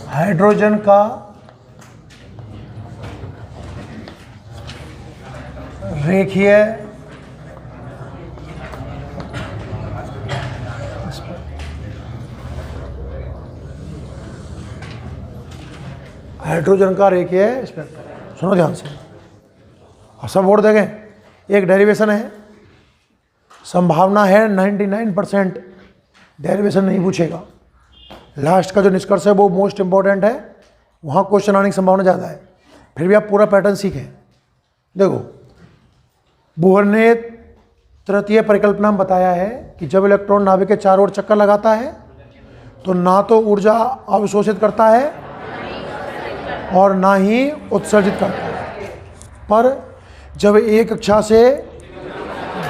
Hydrogen का रेखीय hydrogen का रेखीय स्पेक्ट्रम। सुनो ध्यान से, सब बोर्ड देखें। एक डेरिवेशन है, संभावना है 99% डेरिवेशन नहीं पूछेगा। लास्ट का जो निष्कर्ष है वो मोस्ट इंपॉर्टेंट है, वहाँ क्वेश्चन आने की संभावना ज़्यादा है। फिर भी आप पूरा पैटर्न सीखें। देखो, बोहर ने तृतीय परिकल्पना में बताया है कि जब इलेक्ट्रॉन नाभिक के चारों ओर चक्कर लगाता है तो ना तो ऊर्जा अवशोषित करता है और ना ही उत्सर्जित करता है, पर जब एक कक्षा से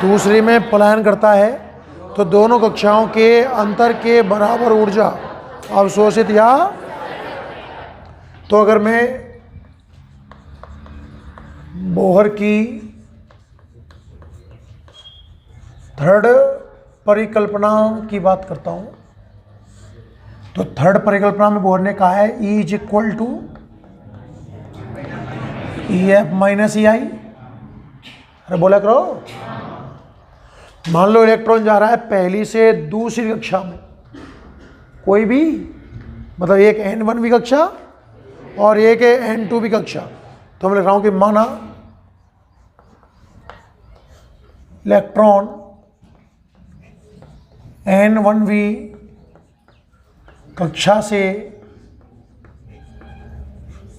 दूसरी में पलायन करता है तो दोनों कक्षाओं के अंतर के बराबर ऊर्जा अवशोषित या, तो अगर मैं बोहर की थर्ड परिकल्पना की बात करता हूं, तो थर्ड परिकल्पना में बोहर ने कहा है E is equal to EF minus EI। अरे बोला करो, मान लो इलेक्ट्रॉन जा रहा है पहली से दूसरी कक्षा में, कोई भी, मतलब एक N1 भी कक्षा और एक N2 भी कक्षा, तो मैं लिख रहा हूं कि माना इलेक्ट्रॉन N1V कक्षा से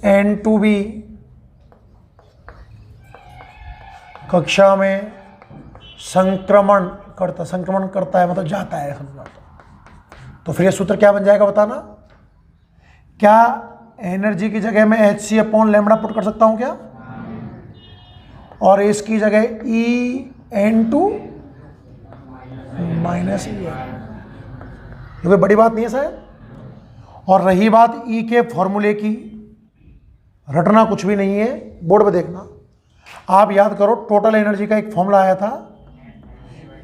N2V कक्षा में संक्रमण करता है, मतलब जाता है, समझा। तो फिर ये सूत्र क्या बन जाएगा बताना? क्या एनर्जी की जगह में hc/λ पुट कर सकता हूं क्या? और इसकी जगह En2 माइनस E, ये कोई बड़ी बात नहीं है शायद। और रही बात E के फॉर्मूले की, रटना कुछ भी नहीं है, बोर्ड पे देखना। आप याद करो, टोटल एनर्जी का एक फॉर्मूला आया था,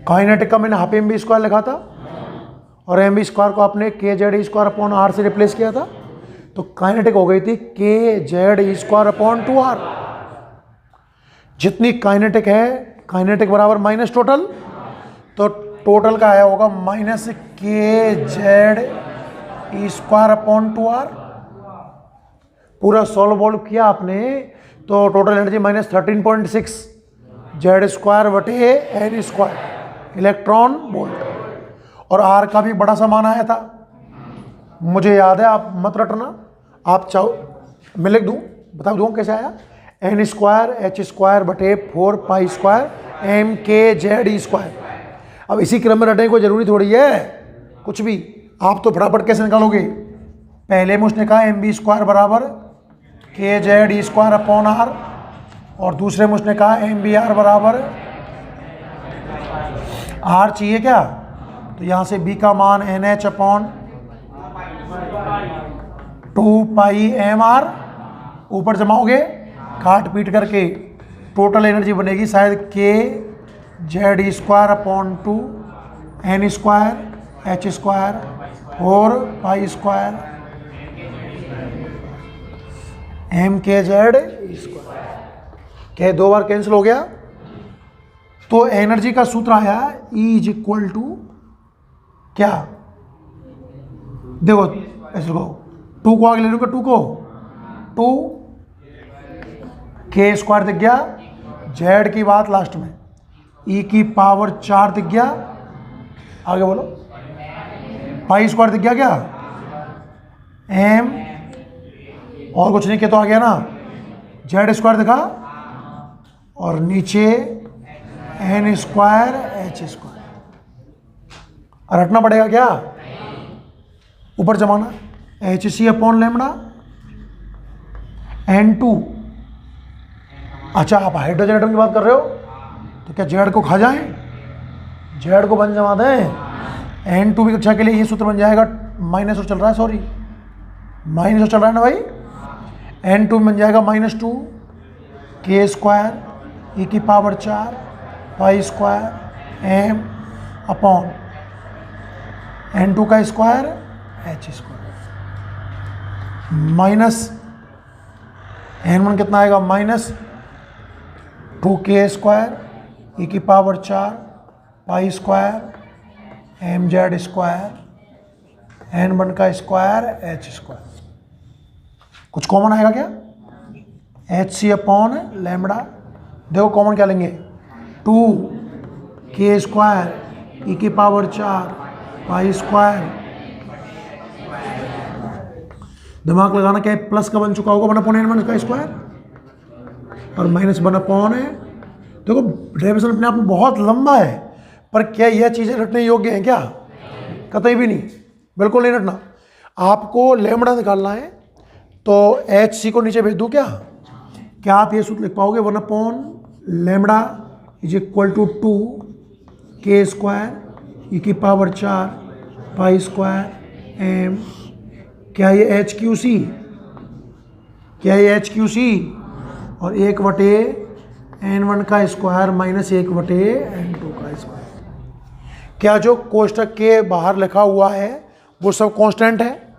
काइनेटिक का मैंने हाफ mv² लिखा था और mv² को आपने kz² से रिप्लेस किया था, तो काइनेटिक हो गई थी kz²/2r। जितनी काइनेटिक है, काइनेटिक बराबर माइनस टोटल, तो टोटल का आया होगा माइनस kz²/2r। पूरा सॉल्व किया आपने तो total energy minus 13.6 z²/n² electron volt. और आर का भी बड़ा सा मान आया था, मुझे याद है, आप मत रटना, आप चाहो मैं लिख दूँ, बता दूँ कैसे आया। n²h²/4π² mkze²। अब इसी क्रम में रटने को जरूरी थोड़ी है कुछ भी, आप तो फटाफट कैसे निकालोगे। पहले में उसने कहा mv² बराबर kze²/r और दूसरे में उसने कहा mbr बराबर r चाहिए क्या, तो यहाँ से b का मान nh/2πmr ऊपर जमाओगे, काट पीट करके टोटल एनर्जी बनेगी शायद kz²/2 n²h²4π² mkz²। क्या दो बार कैंसिल हो गया? तो एनर्जी का सूत्र आया E इज इक्वल टू क्या, देखो ऐसे लो, 2 को आगे ले लूँगा, 2 को 2 k² दिख गया, z की बात लास्ट में, e⁴ दिख गया, आगे बोलो, π² दिख गया क्या, m और कुछ नहीं किया तो आ गया ना, z² दिखा और नीचे n²h²। रटना पड़ेगा क्या, ऊपर जमाना hc/λ n2। अच्छा, आप हाइड्रोजन एटम की बात कर रहे हो तो क्या जेड को खा जाएं, जेड को बन जमा दें। n2 की कक्षा के लिए ये सूत्र बन जाएगा, माइनस चल रहा है, सॉरी माइनस चल रहा है ना भाई, n2 बन जाएगा -2 k² e⁴ π² m/n2 का स्क्वायर h²। माइनस n1 कितना आएगा, माइनस 2k² e की power 4 pi square mz square n1 का स्क्वायर h²। कुछ कॉमन आएगा क्या, hc अपॉन लैम्बडा। देखो कॉमन क्या लेंगे, 2k² e की पावर 4 पाई स्क्वायर, दिमाग लगाना, क्या है प्लस का बन चुका होगा 1/n1 का स्क्वायर और माइनस 1/। है देखो डेरिवेशन अपने आप में बहुत लंबा है, पर क्या यह चीज़ें रटने योग्य हैं क्या, कतई भी नहीं, बिल्कुल नहीं रटना। आपको लैम्बडा निकालना है तो hc को नीचे भेज दूँ क्या आप ये सूत्र लिख पाओगे, 1/λ is equal to 2k² e की पावर 4 पाई स्क्वायर m, क्या ये HQC, क्या ये HQC और 1/n1 का स्क्वायर माइनस 1/n2 का स्क्वायर। क्या जो कोष्टक के बाहर लिखा हुआ है वो सब कांस्टेंट है,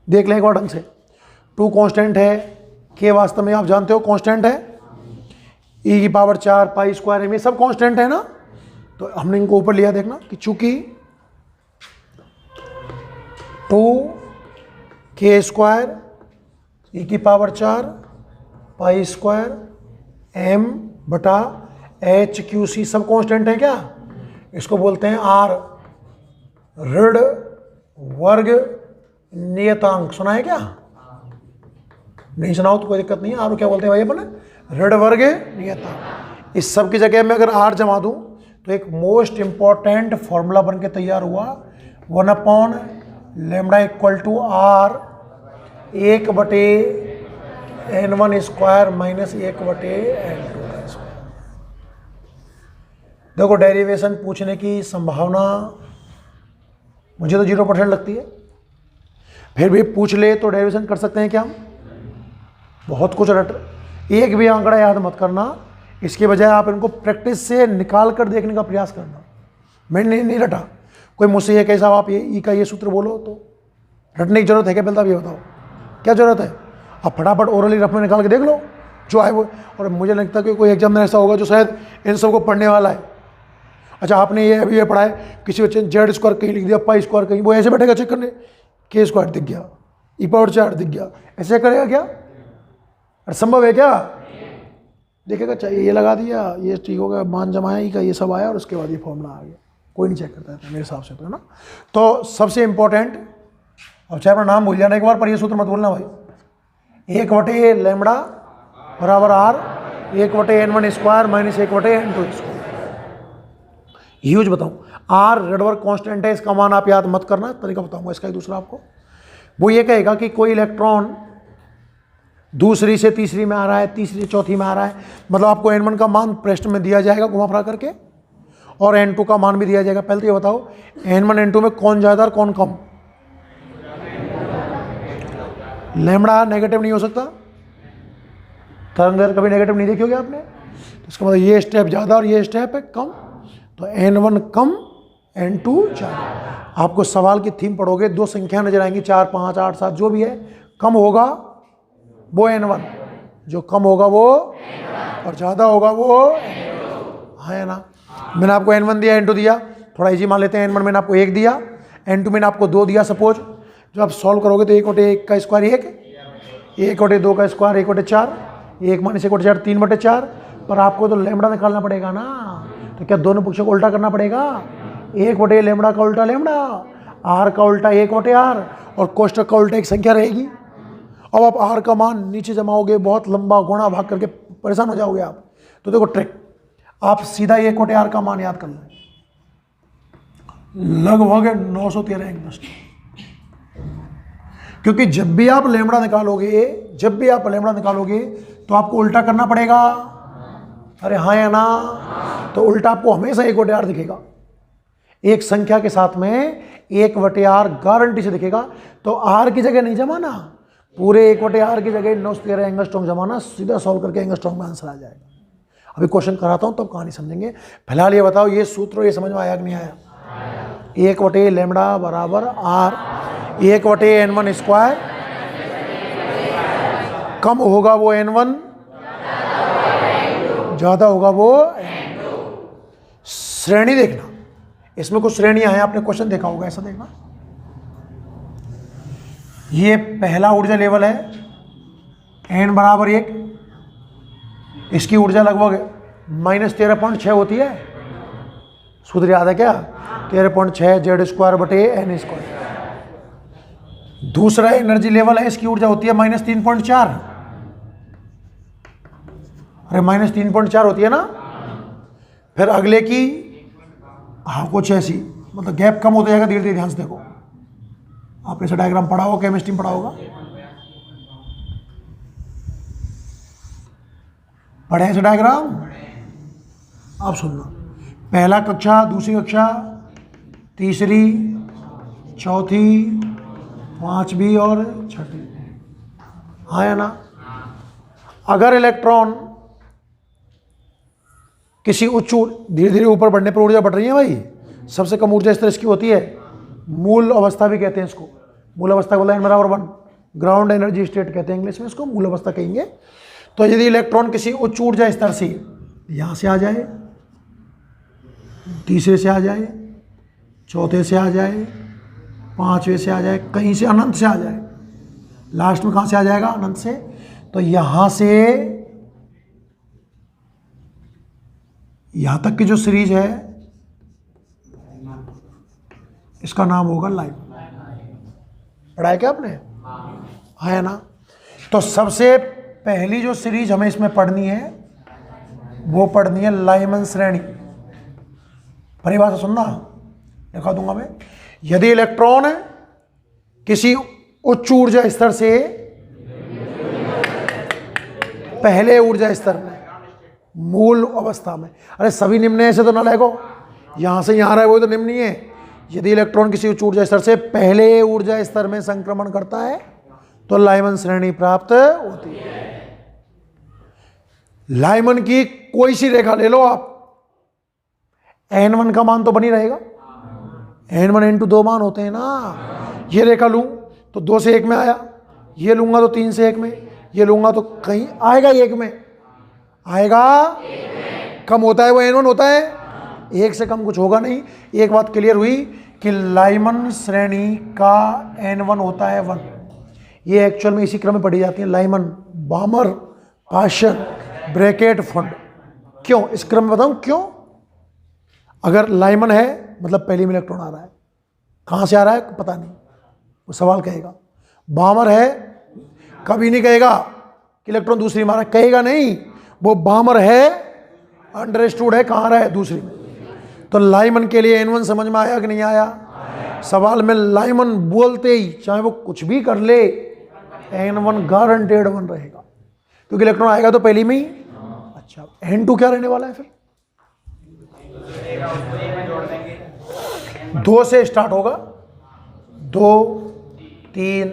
देख लें एक बार ढंग से। 2 कांस्टेंट है, k वास्तव में आप जानते हो कांस्टेंट है, e की पावर 4 पाई स्क्वायर में सब कांस्टेंट है ना। तो हमने इनको ऊपर लिया, देखना कि चूंकि 2k² e की पावर 4 पाई स्क्वायर m/HQC सब कांस्टेंट है क्या, इसको बोलते हैं r, ऋण वर्ग नियतांक। सुना है क्या, नहीं सुनाओ तो कोई दिक्कत नहीं है। आर क्या बोलते हैं भाई अपन, ऋण वर्ग नियतांक। इस सब की जगह में अगर आर जमा दूं तो एक मोस्ट इंपॉर्टेंट फॉर्मूला बन के तैयार हुआ, 1/λ equal to r 1/n1 square minus 1/n2 का स्क्वायर। देखो डेरिवेशन पूछने की संभावना मुझे तो 0% लगती है, फिर भी पूछ ले तो डेरिवेशन कर सकते हैं क्या हम, बहुत कुछ रट, एक भी आंकड़ा याद मत करना, इसके बजाय आप इनको प्रैक्टिस से निकाल कर देखने का प्रयास करना। मैंने नहीं रटा, कोई मुझसे ये कैसा आप ये ई का ये सूत्र बोलो तो रटने की जरूरत है क्या, पहले आप ये बताओ क्या जरूरत है। आप फटाफट ओरली रफ में निकाल के देख लो जो आए वो, और मुझे लगता है कि कोई एग्जाम में ऐसा होगा जो शायद इन सबको पढ़ने वाला है। अच्छा आपने ये अभी ये पढ़ा है, किसी बच्चे ने जेड स्क्वायर कहीं लिख दिया, पाई स्क्वायर कहीं, वो ऐसे बैठेगा चेक करने, k² दिख गया, e पावर 4 दिख गया, ऐसे करेगा क्या, अरे संभव है क्या, देखेगा चाहिए ये लगा दिया, ये ठीक हो गया, मान जमाया ई का ये सब आया और उसके बाद ये फॉर्मूला आ गया, कोई नहीं चेक करता है मेरे हिसाब से तो, है ना। तो सबसे इंपॉर्टेंट, और चाहे अपना नाम भूल जाना एक बार, पर ये सूत्र मत भूलना भाई, 1/λ बराबर r 1/n1 square minus 1/n2 square. Huge बताऊं, r रेडवर्क कांस्टेंट है, इसका मान आप याद मत करना, तरीका बताऊंगा इसका एक दूसरा आपको। वो ये कहेगा कि कोई इलेक्ट्रॉन दूसरी से तीसरी में आ रहा है, तीसरी से चौथी में आ रहा है, मतलब आपको n1 का मान पृष्ठ में दिया जाएगा घुमा फिरा करके, और n2 का मान भी दिया जाएगा। पहले तो ये बताओ n1 n2 में कौन ज़्यादा और कौन कम, लैम्बडा नेगेटिव नहीं हो सकता, तरंग कभी नेगेटिव नहीं देखी होगी आपने, तो इसका मतलब ये स्टेप ज़्यादा और ये स्टेप है कम, तो n1 कम n2 ज़्यादा। आपको सवाल की थीम पढ़ोगे, 2 संख्या नजर आएंगी, 4 5 8 7 जो भी है, कम होगा वो n1, जो कम होगा वो और ज़्यादा होगा वो है ना। मैंने आपको n1 दिया, n2 दिया, थोड़ा इजी मान लेते हैं, n1 मैंने आपको 1 दिया, n2 मैंने आपको 2 दिया। सपोज जब आप सॉल्व करोगे तो 1/1 का स्क्वायर 1, 1/2 का स्क्वायर 1/4, 1 माइनस 1/4 3/4, पर आपको तो लैम्बडा निकालना पड़ेगा ना, तो क्या दोनों पक्षों को उल्टा करना पड़ेगा, 1/λ का उल्टा लैम्बडा, r का उल्टा 1/r, और कोष्टक का उल्टा एक संख्या रहेगी। अब आप r का मान नीचे जमाओगे, बहुत लंबा गुणा भाग करके परेशान हो जाओगे आप। तो देखो ट्रिक, आप सीधा 1/r का मान याद कर लो, लगभग 913 एंगस्ट्रॉम, क्योंकि जब भी आप लैम्बडा निकालोगे तो आपको उल्टा करना पड़ेगा। अरे हाँ या ना, तो उल्टा आपको हमेशा 1/r दिखेगा, एक संख्या के साथ में 1/r गारंटी से दिखेगा। तो r की जगह नहीं जमाना, पूरे 1/r की जगह 913 एंगस्ट्रॉम जमाना, सीधा सॉल्व करके एंगस्ट्रॉम में आंसर आ जाएगा। अभी क्वेश्चन कराता हूं तब कहानी समझेंगे। फिलहाल ये बताओ, ये सूत्र ये समझ में आया कि नहीं आया, 1/λ बराबर r 1/n1 स्क्वायर कम होगा वो N1, ज़्यादा होगा वो N2। श्रेणी देखना, इसमें कुछ श्रेणियां हैं, आपने क्वेश्चन देखा होगा, ऐसा देखना। ये पहला ऊर्जा लेवल है, N बराबर 1, इसकी ऊर्जा लगभग -13.6 होती है। सूत्र याद है क्या? 13.6 Z² बटे N²। दूसरा एनर्जी लेवल है, इसकी ऊर्जा होती है -3.4। अरे -3.4 होती है ना। फिर अगले की हाँ कुछ ऐसी, मतलब गैप कम होता जाएगा धीरे धीरे। ध्यान से देखो, आपने ऐसा डायग्राम पढ़ा होगा, केमिस्ट्री में पढ़ा होगा, पढ़े ऐसे डायग्राम? आप सुनना, पहला कक्षा, दूसरी कक्षा, तीसरी, चौथी, पांचवी और छठी, हाँ या ना। अगर इलेक्ट्रॉन किसी उच्च, धीरे धीरे ऊपर बढ़ने पर ऊर्जा बढ़ रही है भाई, सबसे कम ऊर्जा स्तर इसकी होती है, मूल अवस्था भी कहते हैं इसको। मूल अवस्था बोला N बराबर 1, ग्राउंड एनर्जी स्टेट कहते हैं इंग्लिश में इसको, मूल अवस्था कहेंगे। तो यदि इलेक्ट्रॉन किसी उच्च ऊर्जा स्तर से यहाँ से आ जाए, तीसरे से आ जाए, चौथे से आ जाए, पांचवे से आ जाए, कहीं से अनंत से आ जाए, लास्ट में कहाँ से आ जाएगा? अनंत से। तो यहाँ से यहाँ तक की जो सीरीज है इसका नाम होगा लाइम। पढ़ा है क्या आपने? है ना। तो सबसे पहली जो सीरीज हमें इसमें पढ़नी है वो पढ़नी है लाइमन श्रेणी। परिभाषा सुनना, दिखा दूंगा मैं। यदि इलेक्ट्रॉन किसी उच्च ऊर्जा स्तर से पहले ऊर्जा स्तर में, मूल अवस्था में, अरे सभी निम्न ऐसे तो ना लगो, यहां से यहां रहा है वो तो निम्न नहीं है। यदि इलेक्ट्रॉन किसी उच्च ऊर्जा स्तर से पहले ऊर्जा स्तर में संक्रमण करता है तो लाइमन श्रेणी प्राप्त होती है। लाइमन की कोई सी रेखा ले लो आप, N1 का मान तो बनी रहेगा, N1 N2 दो मान होते हैं ना। ये रेखा लूं तो 2 से 1 में आया, ये लूंगा तो 3 से 1 में, ये लूंगा तो कहीं आएगा 1 में, आएगा कम होता है वो N1 होता है, 1 से कम कुछ होगा नहीं। एक बात क्लियर हुई कि लाइमन श्रेणी का N1 होता है 1। ये एक्चुअल में इसी क्रम में पढ़ी जाती है, लाइमन, बामर, पाशन, ब्रैकेट, फंड। क्यों इस क्रम में बताऊं क्यों? अगर लाइमन है मतलब पहली में इलेक्ट्रॉन आ रहा है, कहां से आ रहा है पता नहीं, वो सवाल कहेगा। बामर है, कभी नहीं कहेगा कि इलेक्ट्रॉन दूसरी में आ रहा है, कहेगा नहीं, वो बामर है, अंडरस्टूड है कहां रहा है, दूसरी में। तो लाइमन के लिए N1 समझ में आया कि नहीं आया? सवाल में लाइमन बोलते ही चाहे वो कुछ भी कर ले, N1 गारंटेड 1 रहेगा, क्योंकि इलेक्ट्रॉन आएगा तो पहली में ही। अच्छा, N2 क्या रहने वाला है फिर? 2 से स्टार्ट होगा, 2, 3,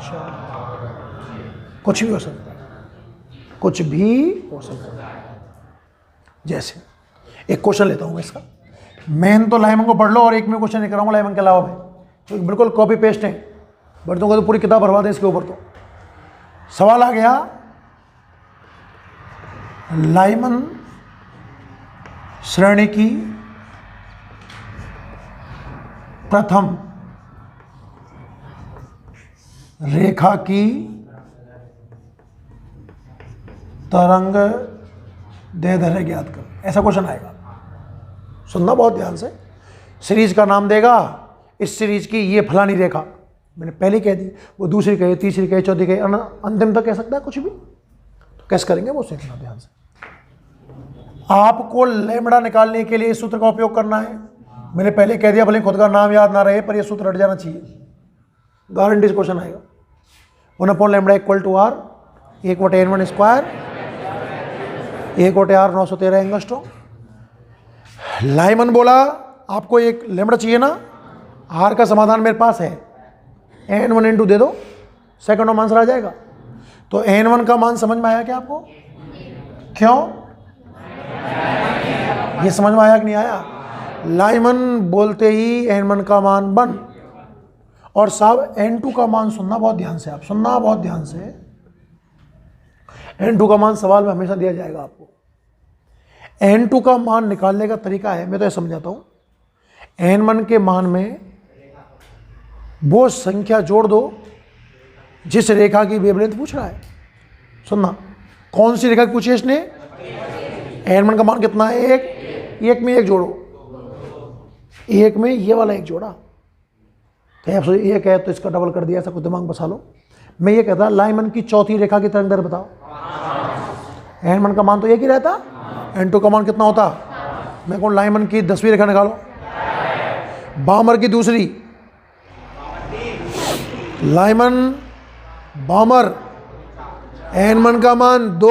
4, कुछ भी हो सकता है, कुछ भी हो सकता है। जैसे एक क्वेश्चन लेता हूं मैं इसका, मेन तो लाइमन को पढ़ लो और एक में क्वेश्चन नहीं कराऊंगा लाइमन के अलावा में, क्योंकि बिल्कुल कॉपी पेस्ट है, बढ़ दूंगा तो पूरी किताब बर्बाद है इसके ऊपर। तो सवाल आ गया, लाइमन श्रेणी की प्रथम रेखा की तरंग दैर्ध्य ज्ञात कर, ऐसा क्वेश्चन आएगा। सुनना बहुत ध्यान से। सीरीज का नाम देगा, इस सीरीज की ये फलानी रेखा, मैंने पहले कह दी, वो दूसरी कहे, तीसरी कहे, चौथी कहे, अंतिम तक कह सकता है कुछ भी। तो कैसे करेंगे वो सीखना ध्यान से। आपको लैम्बडा निकालने के लिए इस सूत्र का उपयोग करना है। मैंने पहले कह दिया, भले खुद का नाम याद ना रहे पर यह सूत्र रट जाना चाहिए, गारंटी से क्वेश्चन आएगा। 1/λ = r, 1/N1 square, 1/r 913 angstrom. Lyman बोला आपको एक लैम्बडा चाहिए ना, r का समाधान मेरे पास है, N1 N2 दे दो, सेकंड में आंसर आ जाएगा। तो N1 का मान समझ में आया क्या आपको? क्यों? ये समझ में आया कि नहीं आया? लाइमन बोलते ही N1 का मान 1, और साहब N2 का मान सुनना बहुत ध्यान से, आप सुनना बहुत ध्यान से। n2 का मान सवाल में हमेशा दिया जाएगा आपको। n2 का मान निकालने का तरीका है, मैं तो ये समझाता हूँ, n1 के मान में वो संख्या जोड़ दो जिस रेखा की वेवलेंथ पूछ रहा है। सुनना, कौन सी रेखा पूछी है इसने? n1 का मान कितना है? एक में एक जोड़ो, एक में ये वाला एक जोड़ा। तो आप सोचिए एक है तो इसका डबल कर दिया, ऐसा कुछ दिमाग बसा लो। मैं ये कहता लाइमन की चौथी रेखा की तरंग दैर्ध्य बताओ। n1 का मान तो एक ही रहता, n2 का मान कितना होता? मैं कहूँ लाइमन की 10वीं रेखा निकालो, बामर की दूसरी, लाइमन बामर, n1 का मान 2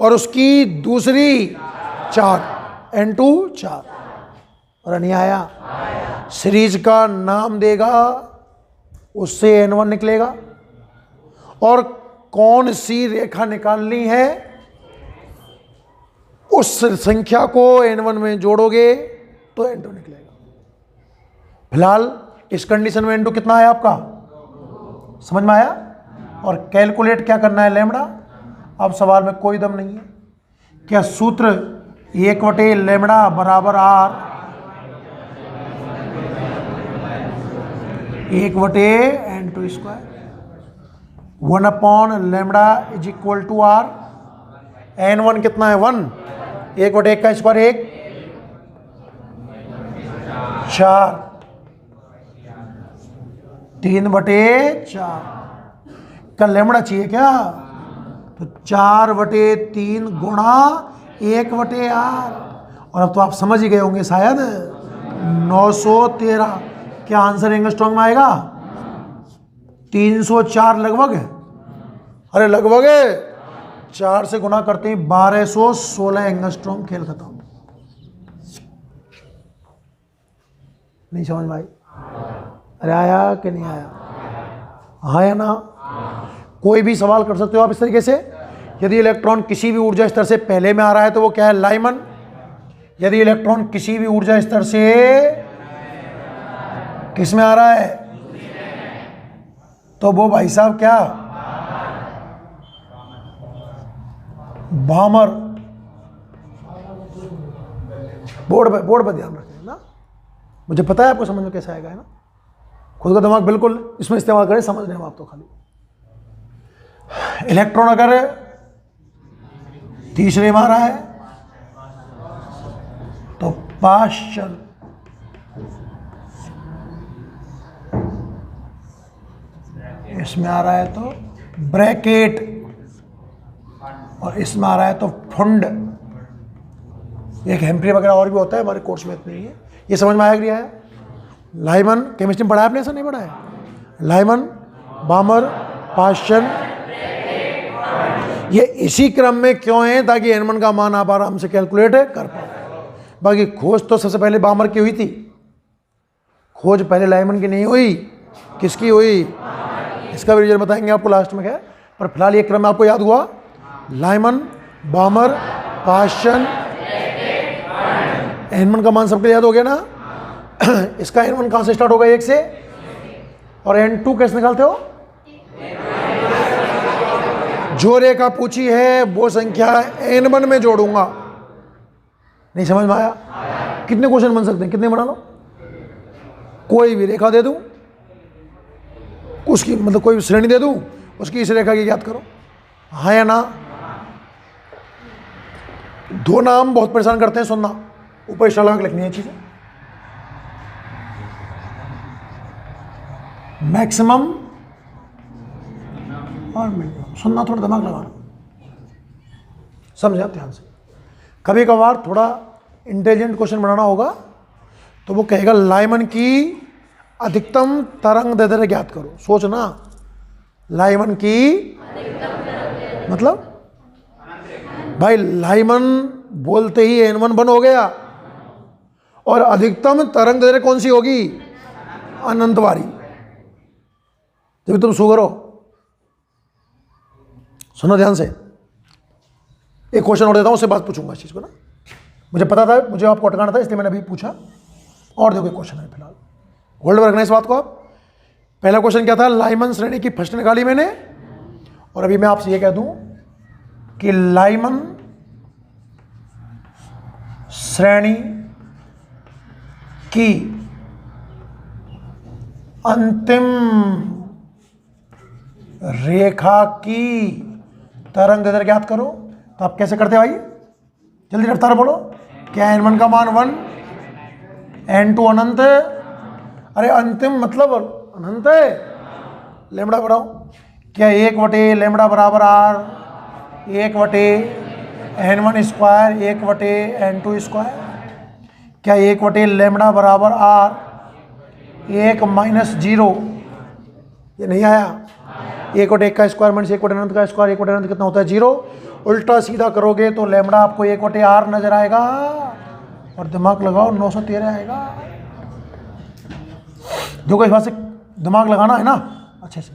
और उसकी दूसरी 4, n2 4। और नहीं आया, सीरीज का नाम देगा, उससे n1 निकलेगा। और कौन सी रेखा निकालनी है, उस संख्या को n1 में जोड़ोगे तो n2 निकलेगा। फिलहाल इस कंडीशन में n2 कितना है आपका, समझ में आया? और कैलकुलेट क्या करना है, लैम्बडा। अब सवाल में कोई दम नहीं है। क्या सूत्र 1/λ बराबर r, 1/n2 square, 1/λ is equal to r। n1 कितना है? 1, 1/1 का स्क्वायर 1, 4, 3/4 का लैम्बडा चाहिए क्या? तो 4/3 गुणा 1/r। और अब तो आप समझ ही गए होंगे शायद, 913। क्या आंसर एंगस्ट्रॉम में आएगा? 304 लगभग। अरे लगभग 4 से गुना करते ही 1216 एंगस्ट्रॉम। खेल खत्म। नहीं समझ में आई? अरे आया कि नहीं आया? हाँ या ना? कोई भी सवाल कर सकते हो आप इस तरीके से। यदि इलेक्ट्रॉन किसी भी ऊर्जा स्तर से पहले में आ रहा है तो वो क्या है? लाइमन। यदि इलेक्ट्रॉन किसी भी ऊर्जा स्तर से किस में आ रहा है तो वो भाई साहब क्या? बामर। बोर्ड पर ध्यान रखें ना, मुझे पता है आपको समझ में कैसे आएगा, है ना? खुद का दिमाग बिल्कुल इसमें इस्तेमाल करें, समझ रहे हो आप तो। खाली इलेक्ट्रॉन अगर तीसरे में आ रहा है तो पाश्चन, इसमें आ रहा है तो ब्रैकेट, और इसमें आ रहा है तो फुंड। एक हेम्प्री वगैरह और भी होता है, हमारे कोर्स में इतनी ही है। ये समझ में आया कि है? लाइमन केमिस्ट्री में पढ़ा है आपने, ऐसा नहीं पढ़ा है? लाइमन, बामर, पाश्चन, ये इसी क्रम में क्यों है? ताकि n1 का मान आप आराम से कैलकुलेट कर पाओ। बाकी खोज तो सबसे पहले बामर की हुई थी, खोज पहले लाइमन की नहीं हुई। किसकी हुई? इसका भी रिजल्ट बताएंगे आपको लास्ट में क्या है। पर फिलहाल ये क्रम आपको याद हुआ, लाइमन, बामर, पाश्चन, n1 का मान सबके याद हो गया ना? इसका n1 कहाँ से स्टार्ट होगा? 1 से। और n2 कैसे निकालते हो? जो रेखा पूछी है वो संख्या n1 में जोड़ूंगा। नहीं समझ में आया? कितने क्वेश्चन बन सकते हैं? कितने बना लो? कोई भी रेखा दे दूं, उसकी मतलब कोई भी श्रेणी दे दूं, उसकी इस रेखा की याद करो। हाँ या ना? 2 नाम बहुत परेशान करते हैं, सुनना, ऊपर इशारा लगा के लिखनी है चीजें। मैक्सिमम और मिनिमम। सुनना, थोड़ा दिमाग लगाना, समझे आप ध्यान से। कभी कभार थोड़ा इंटेलिजेंट क्वेश्चन बनाना होगा तो वो कहेगा लाइमन की अधिकतम तरंग दैर्ध्य ज्ञात करो। सोचना, लाइमन की मतलब भाई लाइमन बोलते ही n1 बन हो गया, और अधिकतम तरंग दैर्ध्य कौन सी होगी? अनंत वाली। जब तुम शुगर हो, सुनो ध्यान से, एक क्वेश्चन और देता हूं, उससे बात पूछूंगा इस चीज को ना। मुझे पता था, मुझे आपको अटकाना था, इसलिए मैंने अभी पूछा। और देखो क्वेश्चन है फिलहाल, होल्ड में रखना इस बात को आप। पहला क्वेश्चन क्या था? लाइमन श्रेणी की फर्स्ट निकाली मैंने, और अभी मैं आपसे ये कह दूं कि लाइमन श्रेणी की अंतिम रेखा की तरंग दैर्ध्य ज्ञात करो। तो आप कैसे करते भाई, जल्दी रफ्तार बोलो। क्या n1 का मान 1, n2 अनंत है, अरे अंतिम मतलब अनंत है, लेमड़ा बढ़ाओ। क्या 1 लेमड़ा बराबर r, 1/n1 square, 1/n2 square. क्या 1 लेमड़ा बराबर r, 1 - 0, ये नहीं आया। 1/1 का स्क्वायर माइनस 1 अनंत का स्क्वायर, 1 अनंत कितना होता है 0। उल्टा सीधा करोगे तो लेमड़ा आपको 1/r नजर आएगा और दिमाग लगाओ 913 आएगा। जो इस बात से दिमाग लगाना है ना अच्छे से,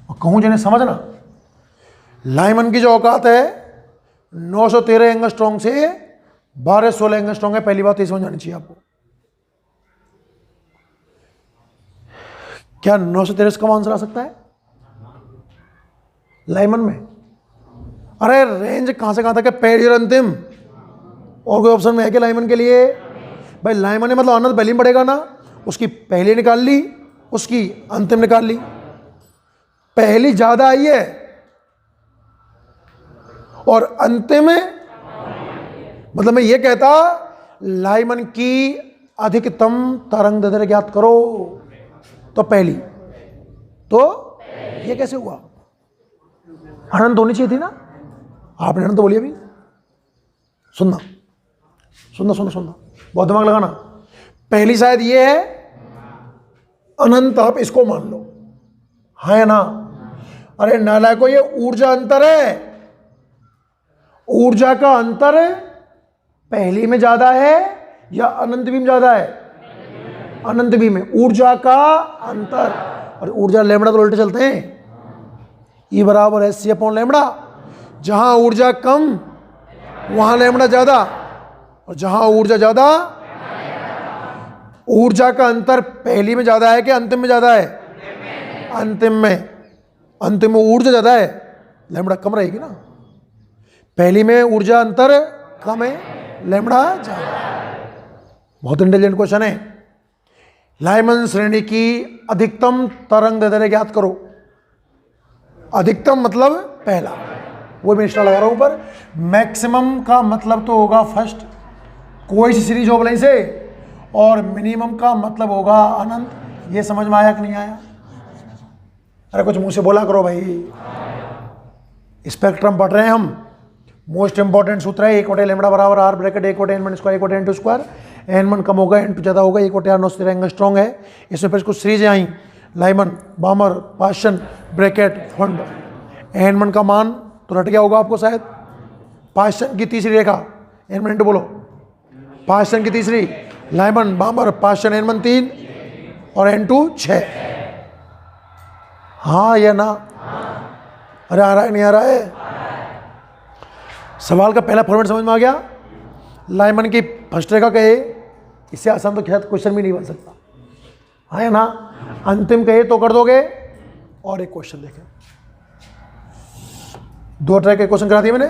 और कहूँ जिन्हें समझना, लाइमन की जो औकात है 913 एंगस्ट्रॉन्ग से 1216 एंगस्ट्रॉन्ग है। पहली बात ये समझ आनी चाहिए आपको। क्या 913 से कम आंसर आ सकता है लाइमन में? अरे रेंज कहां से कहां तक है, पहली और अंतिम, और कोई ऑप्शन में है क्या लाइमन के लिए? भाई लाइमन ने मतलब अनंत पहली में बढ़ेगा ना, उसकी पहली निकाल ली, उसकी अंतिम निकाल ली। पहली ज्यादा आई है और अंतिम में, मतलब मैं ये कहता लाइमन की अधिकतम तरंग दैर्ध्य ज्ञात करो। तो पहली, तो ये कैसे हुआ? अनंत होनी चाहिए थी ना, आपने अनंत बोलिए। अभी सुनना सुनना सुनना सुनना, बहुत दिमाग लगाना। पहली शायद ये है अनंत, आप इसको मान लो, हाँ या ना? अरे नालायको, ये ऊर्जा अंतर है, ऊर्जा का अंतर पहली में ज्यादा है या अनंत भी में ज्यादा है? अनंत भी में ऊर्जा का अंतर। और ऊर्जा लेमड़ा तो उल्टे चलते हैं, E बराबर hc/लेमड़ा। जहां ऊर्जा कम वहां लेमड़ा ज्यादा, और जहां ऊर्जा ज्यादा, ऊर्जा का अंतर पहली में ज्यादा है कि अंतिम में ज्यादा है? अंतिम में। अंतिम में ऊर्जा ज्यादा है, लेमड़ा कम रहेगी ना। पहली में ऊर्जा अंतर कम है, लेमड़ा ज्यादा। बहुत इंटेलिजेंट क्वेश्चन है। लाइमन श्रेणी की अधिकतम तरंग दैर्ध्य ज्ञात करो। अधिकतम मतलब पहला, वो मैं निशान लगा रहा हूं ऊपर। मैक्सिमम का मतलब तो होगा फर्स्ट, कोई सी सीरीज हो भले से, और मिनिमम का मतलब होगा अनंत। ये समझ में आया कि नहीं आया? अरे कुछ मुंह से बोला करो भाई। स्पेक्ट्रम पढ़ रहे हैं हम। मोस्ट इंपॉर्टेंट सूत्र है 1 लेमड़ा बराबर r bracket 1/n1 square 1/n2 square. n1 कम होगा, n2 ज्यादा होगा, 1/r 913 एंगस्ट्रॉन्ग है। इसमें फिर कुछ सीरीजें आई, Lyman, बामर, Paschen, bracket, fund. n1 का मान तो रट गया होगा आपको शायद। पाशन की तीसरी रेखा, n1 बोलो, पाशन की तीसरी, लाइमन, बामर, पाशन, n1 3 और n2 6। हाँ या ना? अरे आ रहा है नहीं आ रहा है? सवाल का पहला फॉर्मेट समझ में आ गया? लाइमन की फर्स्ट रेखा कहे, इससे आसान तो शायद क्वेश्चन भी नहीं बन सकता, हाँ या ना? अंतिम कहे तो कर दोगे। और एक क्वेश्चन देखें, 2 तरह के क्वेश्चन करा दिए मैंने,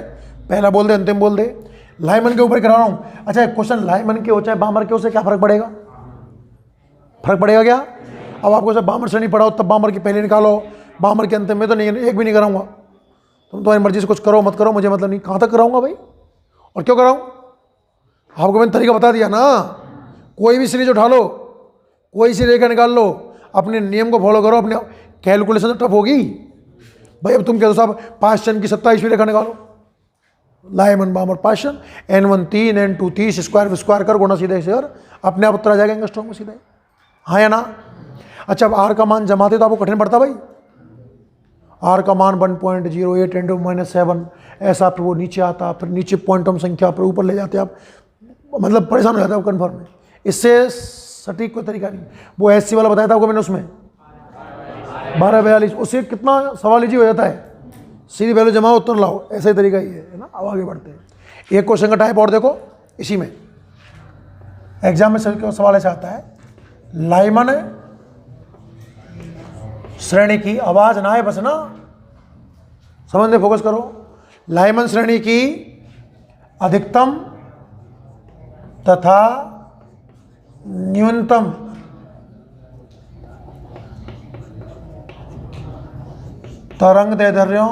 पहला बोल दे, अंतिम बोल दे। लाइमन के ऊपर करा रहा हूं। अच्छा, क्वेश्चन लाइमन के हो चाहे बामर के हो, से क्या फर्क पड़ेगा? फर्क पड़ेगा क्या? अब आपको जब बामर से नहीं पढ़ाओ तब बामर की पहले निकालो, बामर के अंतिम में तो नहीं, एक भी नहीं कराऊंगा। तुम तुम्हारी मर्जी से कुछ करो मत करो, मुझे मतलब नहीं। कहाँ तक कराऊंगा भाई, और क्यों कराऊं? आपको मैंने तरीका बता दिया ना। कोई भी सीरीज उठा लो, कोई सी रेखा निकाल लो, अपने नियम को फॉलो करो। अपने कैलकुलेशन तो टफ होगी भाई। अब तुम कह दो साहब पाशन की 27वीं रेखा निकालो, Lyman, बामर, Paschen, n1 3, n2 30, square कर, गुणा सीधे से, और अपने आप उत्तर आ जाएगा एंगस्ट्रॉम में सीधे, हाँ या ना? अच्छा, अब r का मान जमाते तो आपको कठिन पड़ता भाई। r का मान 1.08 × -7, ऐसा फिर वो नीचे आता, फिर नीचे पॉइंटम संख्या पर ऊपर ले जाते आप, मतलब परेशान हो जाता है कन्फर्म में। इससे सटीक कोई तरीका नहीं। वो SC वाला बताया था आपको मैंने, उसमें 1242, उससे कितना सवाल ही हो जाता है, सीधी वैल्यू जमाओ उत्तर लाओ, ऐसा ही तरीका ही है ना। अब आगे बढ़ते हैं। एक क्वेश्चन का टाइप और देखो, इसी में एग्जाम में सवाल ऐसा आता है, लाइमन श्रेणी की, आवाज ना है बस ना, समझने फोकस करो। लाइमन श्रेणी की अधिकतम तथा न्यूनतम तरंग दैर्ध्यों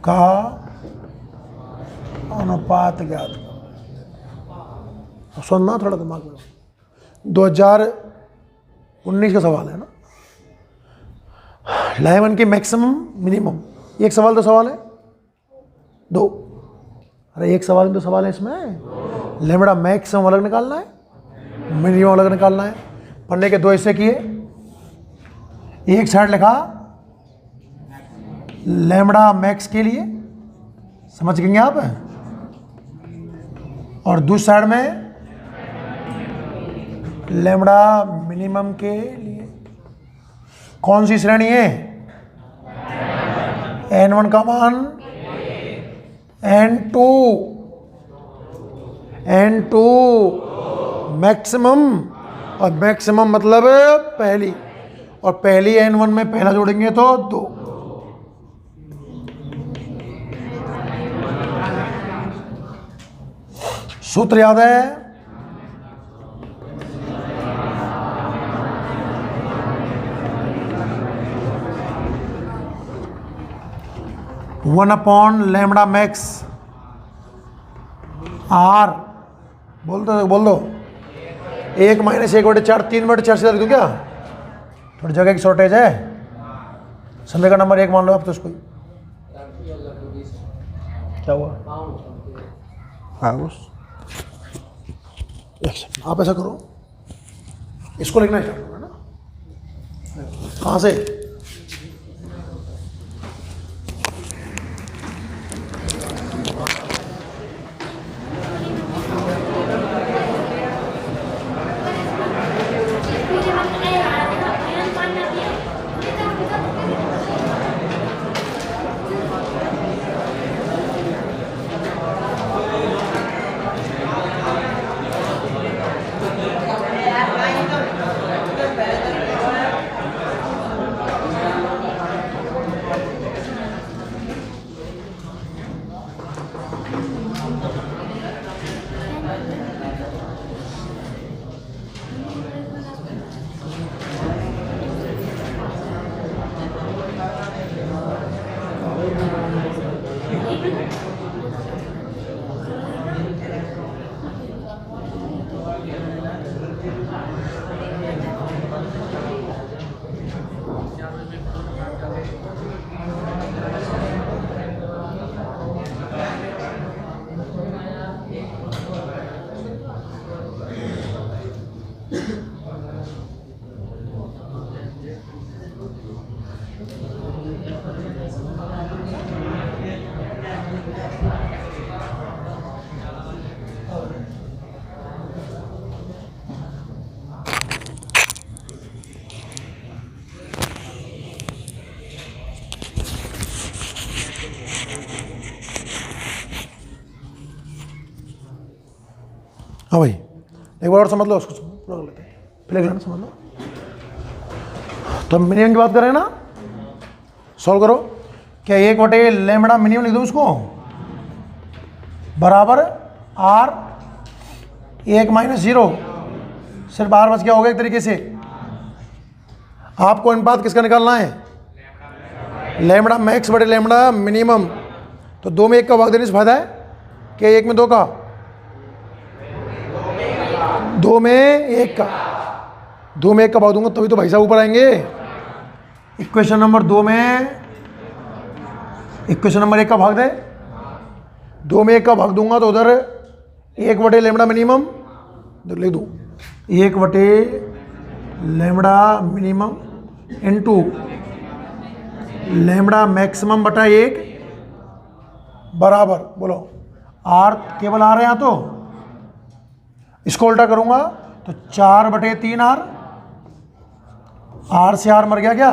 का अनुपात ज्ञात करो। सुनना थोड़ा दिमाग में। 2019 का सवाल है ना, लाइमन की मैक्सिमम मिनिमम। एक सवाल दो सवाल है, दो, अरे एक सवाल में दो सवाल है इसमें। लैम्बडा मैक्सिमम अलग निकालना है, मिनिमम अलग निकालना है। पढ़ने के दो हिस्से किए, एक साइड लिखा लैम्बडा मैक्स के लिए, समझ गए आप, और दूसरी साइड में लैम्बडा मिनिमम के लिए। कौन सी श्रेणी है? n1 का मान n2 मैक्सिमम, और मैक्सिमम मतलब पहली, और पहली n1 में पहला जोड़ेंगे तो 2। सूत्र याद है? One upon lambda max R, बोल दो 1 - 1/4, 3/4 से लिख दूँ क्या? थोड़ी जगह की शॉर्टेज है। संदेह का नंबर 1 मान लो आप तो उसको। क्या हुआ? आप ऐसा करो, इसको लिखना स्टार्ट करो ना। कहाँ से? हाँ भाई, एक बार और समझ लो उसको, पूरा कर लेते हैं, प्ले करना समझ लो। तो हम मिनिमम की बात करें ना, सॉल्व करो। क्या 1/, लैम्बडा मिनिमम लिख दो उसको, बराबर R 1 - 0, सिर्फ R बच गया होगा एक तरीके से। आपको अनुपात किसका निकालना है? लैम्बडा मैक्स बटे लैम्बडा मिनिमम। तो 2 में 1 का भाग देने से फायदा है कि 1 में 2 का, 2 में 1 का, 2 में 1 का भाग दूंगा तभी तो भाई साहब ऊपर आएंगे। इक्वेशन नंबर 2 में, इक्वेशन नंबर 1 का भाग दे, 2 में 1 का भाग दूंगा तो उधर 1/, लैम्बडा मिनिमम लिख दूँ, 1/, lambda minimum into lambda maximum बटा 1 बराबर, बोलो R, केवल R है यहाँ तो, इसको उल्टा करूंगा तो 4/3R, R से R मर गया क्या?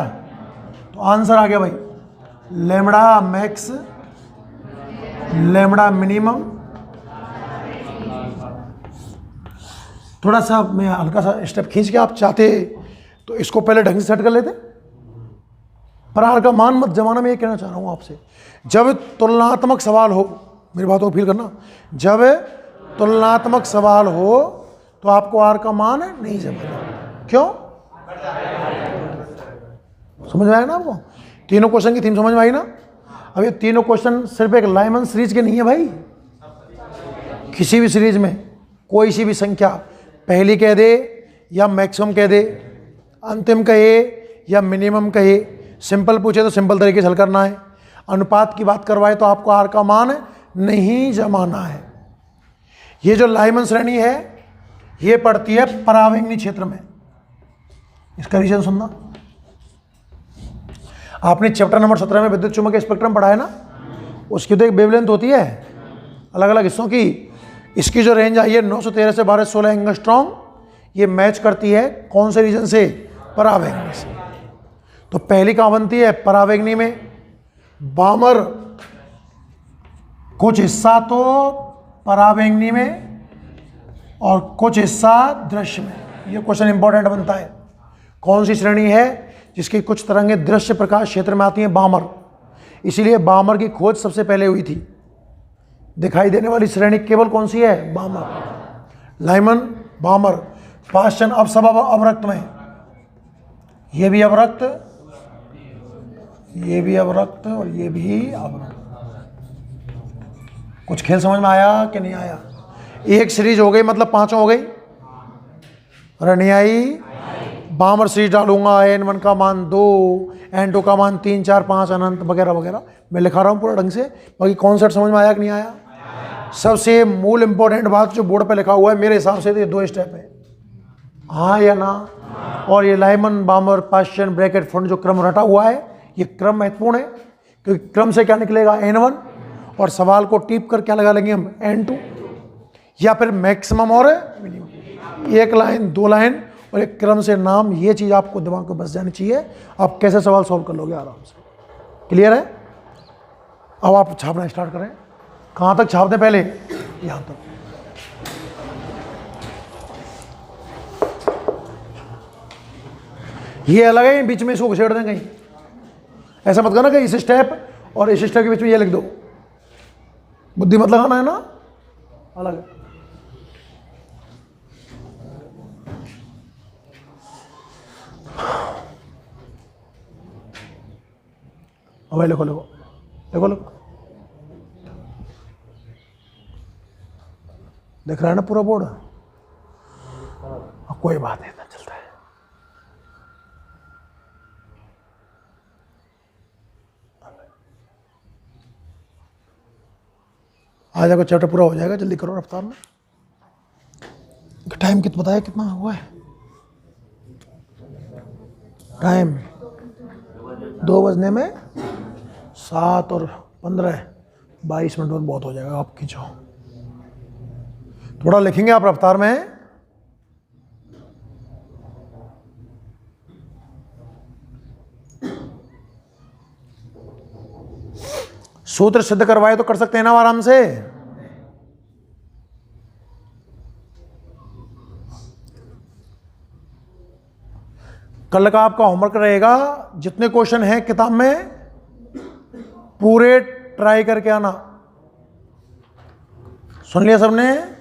तो आंसर आ गया भाई, लैम्बडा मैक्स लैम्बडा मिनिमम। थोड़ा सा मैं हल्का सा स्टेप खींच के, आप चाहते तो इसको पहले ढंग से सेट कर लेते, प्रहार का मान मत जमाना, मैं ये कहना चाह रहा हूँ आपसे। जब तुलनात्मक सवाल हो, मेरी बातों को फील करना, जब तुलनात्मक सवाल हो तो आपको आर का मान नहीं जमाना। क्यों? समझ में आया ना आपको? तीनों क्वेश्चन की थीम समझ में आई ना? अब ये तीनों क्वेश्चन सिर्फ एक लाइमन सीरीज के नहीं है भाई। किसी भी सीरीज में कोई सी भी संख्या पहली कह दे या मैक्सिमम कह दे, अंतिम कहे या मिनिमम कहे, सिंपल पूछे तो सिंपल तरीके से हल करना है, अनुपात की बात करवाए तो आपको आर का मान नहीं जमाना है। ये जो लाइमन श्रेणी है ये पड़ती है परावैंगनी क्षेत्र में। इसका रीजन सुनना, आपने चैप्टर नंबर 17 में विद्युत चुम्बकीय स्पेक्ट्रम पढ़ा है ना, उसकी तो एक वेवलेंथ होती है अलग अलग हिस्सों की। इसकी जो रेंज आई है 913 से 1216 एंगस्ट्रॉम, ये मैच करती है कौन से रीजन से? परावैंगनी से। तो पहली कहाँ बनती है? परावैंगनी में। बामर कुछ हिस्सा तो परावैंगनी में और कुछ हिस्सा दृश्य में। ये क्वेश्चन इंपॉर्टेंट बनता है। कौन सी श्रेणी है जिसकी कुछ तरंगें दृश्य प्रकाश क्षेत्र में आती हैं? बामर। इसीलिए बामर की खोज सबसे पहले हुई थी। दिखाई देने वाली श्रेणी केवल कौन सी है? बामर। लाइमन, बामर। पाश्चन अब सब अवरक्त में, ये भी अवरक्त, ये भी अवरक्त और ये भी अवरक्त। कुछ खेल समझ में आया कि नहीं आया? एक सीरीज हो गई मतलब पांचों हो गई। अरे नहीं आई? बामर सीरीज डालूंगा, n1 का मान 2, n2 का मान 3, 4, 5 अनंत वगैरह वगैरह। मैं लिखा रहा हूँ पूरा ढंग से। बाकी कॉन्सेप्ट समझ में आया कि नहीं आया? सबसे मूल इंपॉर्टेंट बात जो बोर्ड पे लिखा हुआ है मेरे हिसाब से तो ये 2 स्टेप है, हाँ या ना। और ये लाइमन, बामर, पाश्चन, ब्रैकेट, फंड जो क्रम रटा हुआ है, ये क्रम महत्वपूर्ण है क्योंकि क्रम से क्या निकलेगा? n1, और सवाल को टीप कर क्या लगा लेंगे हम? n2, या फिर मैक्सिमम और मिनिमम। एक लाइन, 2 लाइन और एक क्रम से नाम। ये चीज़ आपको दिमाग में बस जानी चाहिए। आप कैसे सवाल सॉल्व कर लोगे आराम से। क्लियर है? अब आप छापना स्टार्ट करें। कहाँ तक छाप दें? पहले यहाँ तक। ये अलग है, बीच में इसको घुसेड़ दें कहीं। ऐसा मत करना कि इस स्टेप और इस स्टेप के बीच में ये लिख दो। बुद्धि मत लगाना है ना, अलग है। अब लिखो लिखो लिखो लिखो। देख रहा है ना पूरा बोर्ड? अब कोई बात नहीं, चलता है। आज आपका चैप्टर पूरा हो जाएगा, जल्दी करो रफ्तार में। टाइम कितना बताया, कितना हुआ है टाइम? 2 बजने में 7 और 15, 22 मिनट में बहुत हो जाएगा। आप खींचो, थोड़ा लिखेंगे आप रफ्तार में। सूत्र सिद्ध करवाए तो कर सकते हैं ना आराम से। कल का आपका होमवर्क रहेगा, जितने क्वेश्चन हैं किताब में पूरे ट्राई करके आना। सुन लिया सबने?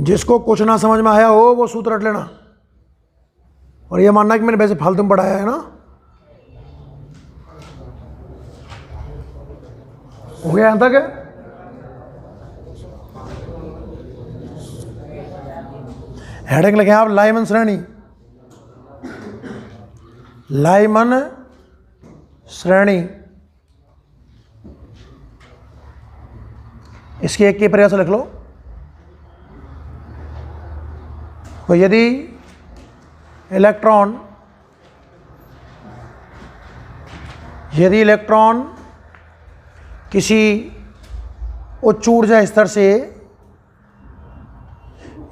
जिसको कुछ ना समझ में आया हो वो सूत्र रट लेना और ये मानना कि मैंने वैसे फालतू में पढ़ाया है ना। हो गया यहां तक? हेडिंग लिखें आप लाइमन श्रेणी। लाइमन श्रेणी, इसकी एक के प्रयास लिख लो। तो यदि इलेक्ट्रॉन किसी उच्च ऊर्जा स्तर से,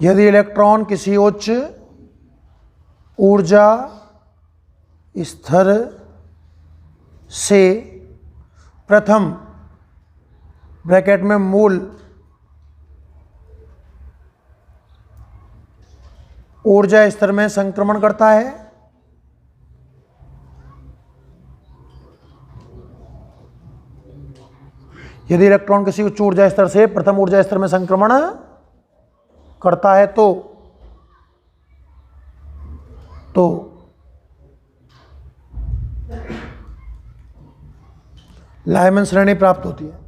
यदि इलेक्ट्रॉन किसी उच्च ऊर्जा स्तर से प्रथम ब्रैकेट में मूल ऊर्जा स्तर में संक्रमण करता है, यदि इलेक्ट्रॉन किसी उच्च ऊर्जा स्तर से प्रथम ऊर्जा स्तर में संक्रमण करता है तो लाइमन श्रेणी प्राप्त होती है।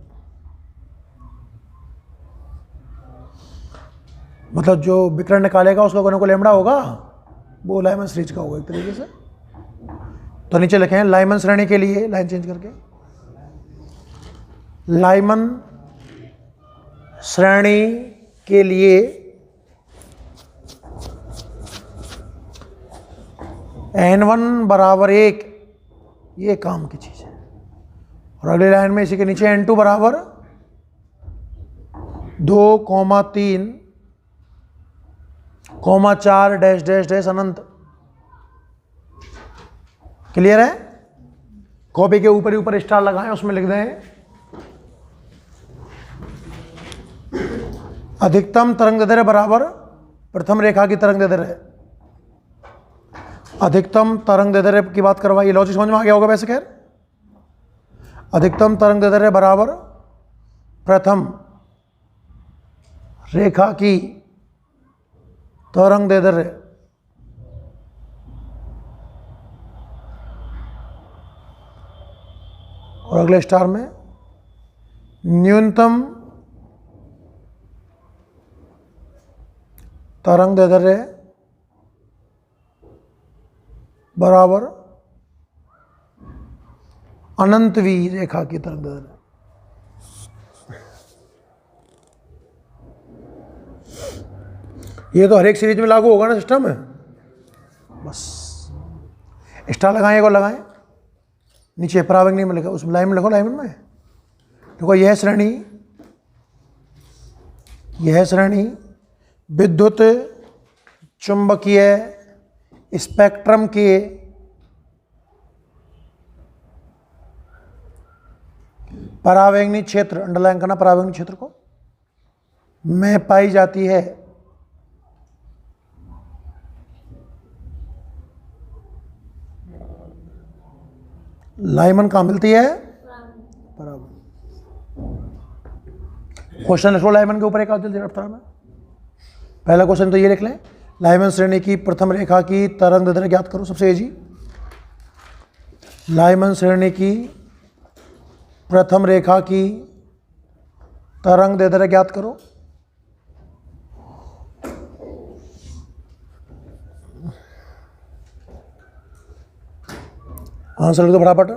मतलब जो विकिरण निकालेगा उसका कोई ना कोई लैम्बडा होगा, वो लाइमन श्रेणी का होगा एक तरीके से। तो नीचे लिखे हैं लाइमन श्रेणी के लिए, लाइन चेंज करके, लाइमन श्रेणी के लिए n1 बराबर 1, ये काम की चीज है। और अगली लाइन में इसी के नीचे n2 बराबर 2,3,4 डैश डैश डैश अनंत। क्लियर है? कॉपी के ऊपर ही ऊपर स्टार लगाएं, उसमें लिख दें अधिकतम तरंग दैर्ध्य बराबर प्रथम रेखा की तरंग दैर्ध्य। अधिकतम तरंग दैर्ध्य की बात करवाइए, लॉजिक समझ में आ गया होगा वैसे। खैर, अधिकतम तरंग दैर्ध्य बराबर प्रथम रेखा की तरंग दैर्ध्य और अगले स्टार में न्यूनतम तरंग दैर्ध्य बराबर अनंतवी रेखा की तरंग दैर्ध्य। ये तो हर एक सीरीज में लागू होगा ना सिस्टम में। बस स्टार लगाएं, को लगाएं, नीचे परावैंगनी में लिखा, उसमें लाइन में लिखो, लाइन में देखो यह श्रेणी विद्युत चुंबकीय स्पेक्ट्रम के परावैंगनी क्षेत्र, अंडरलाइन करना परावैंगनी क्षेत्र को, में पाई जाती है। लाइमन कहाँ मिलती है? बराबर। क्वेश्चन लिखो लाइमन के ऊपर एक आध जल्दी रफ्तार में। पहला क्वेश्चन तो ये लिख लें, लाइमन श्रेणी की प्रथम रेखा की तरंग दैर्ध्य ज्ञात करो। सबसे इजी, लाइमन श्रेणी की प्रथम रेखा की तरंग दैर्ध्य ज्ञात करो। आंसर लिख दो फटाफट।